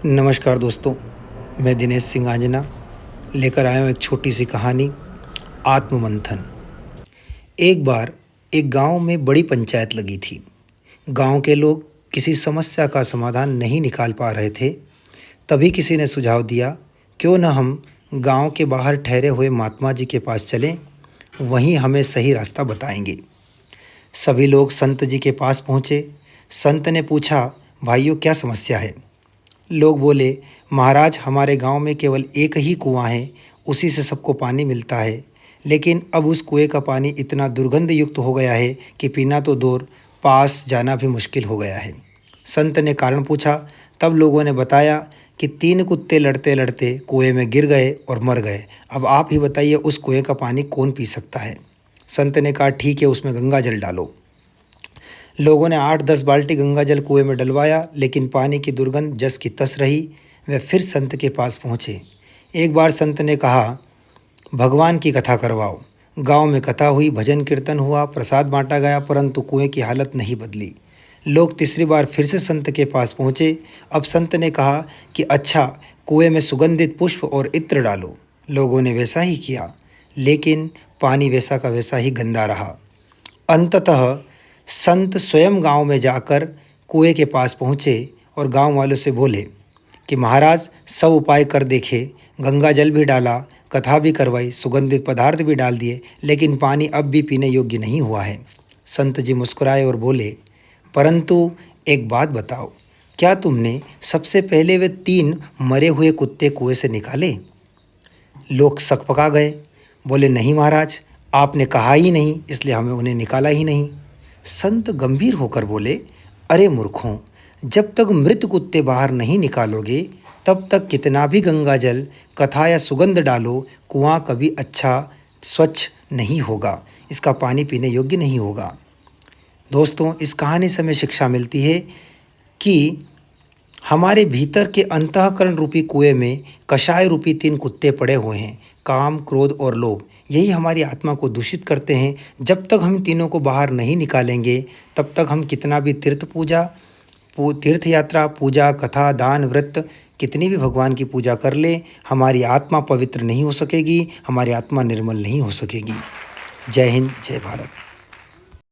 नमस्कार दोस्तों, मैं दिनेश सिंह आंजना लेकर आया हूँ एक छोटी सी कहानी आत्ममंथन। एक बार एक गांव में बड़ी पंचायत लगी थी। गांव के लोग किसी समस्या का समाधान नहीं निकाल पा रहे थे। तभी किसी ने सुझाव दिया, क्यों न हम गांव के बाहर ठहरे हुए महात्मा जी के पास चलें, वहीं हमें सही रास्ता बताएंगे। सभी लोग संत जी के पास पहुँचे। संत ने पूछा, भाइयों क्या समस्या है? लोग बोले, महाराज हमारे गांव में केवल एक ही कुआं है, उसी से सबको पानी मिलता है। लेकिन अब उस कुएं का पानी इतना दुर्गंध युक्त हो गया है कि पीना तो दूर, पास जाना भी मुश्किल हो गया है। संत ने कारण पूछा। तब लोगों ने बताया कि 3 कुत्ते लड़ते लड़ते कुएं में गिर गए और मर गए। अब आप ही बताइए, उस कुएं का पानी कौन पी सकता है? संत ने कहा, ठीक है, उसमें गंगा जल डालो। लोगों ने 8-10 बाल्टी गंगा जल कुएं में डलवाया, लेकिन पानी की दुर्गंध जस की तस रही। वे फिर संत के पास पहुँचे। एक बार संत ने कहा, भगवान की कथा करवाओ। गांव में कथा हुई, भजन कीर्तन हुआ, प्रसाद बांटा गया, परंतु कुएं की हालत नहीं बदली। लोग तीसरी बार फिर से संत के पास पहुँचे। अब संत ने कहा कि अच्छा, कुएं में सुगंधित पुष्प और इत्र डालो। लोगों ने वैसा ही किया, लेकिन पानी वैसा का वैसा ही गंदा रहा। अंततः संत स्वयं गांव में जाकर कुएं के पास पहुँचे और गांव वालों से बोले कि महाराज सब उपाय कर देखे, गंगा जल भी डाला, कथा भी करवाई, सुगंधित पदार्थ भी डाल दिए, लेकिन पानी अब भी पीने योग्य नहीं हुआ है। संत जी मुस्कुराए और बोले, परंतु एक बात बताओ, क्या तुमने सबसे पहले वे 3 मरे हुए कुत्ते कुएं से निकाले? लोग सकपका गए। बोले, नहीं महाराज, आपने कहा ही नहीं, इसलिए हमें उन्हें निकाला ही नहीं। संत गंभीर होकर बोले, अरे मूर्खों, जब तक मृत कुत्ते बाहर नहीं निकालोगे, तब तक कितना भी गंगा जल, कथा या सुगंध डालो, कुआं कभी अच्छा स्वच्छ नहीं होगा, इसका पानी पीने योग्य नहीं होगा। दोस्तों, इस कहानी से हमें शिक्षा मिलती है कि हमारे भीतर के अंतःकरण रूपी कुएं में कषाय रूपी 3 कुत्ते पड़े हुए हैं, काम, क्रोध और लोभ। यही हमारी आत्मा को दूषित करते हैं। जब तक हम तीनों को बाहर नहीं निकालेंगे, तब तक हम कितना भी तीर्थ यात्रा, पूजा, कथा, दान, व्रत, कितनी भी भगवान की पूजा कर लें, हमारी आत्मा पवित्र नहीं हो सकेगी, हमारी आत्मा निर्मल नहीं हो सकेगी। जय हिंद, जय भारत।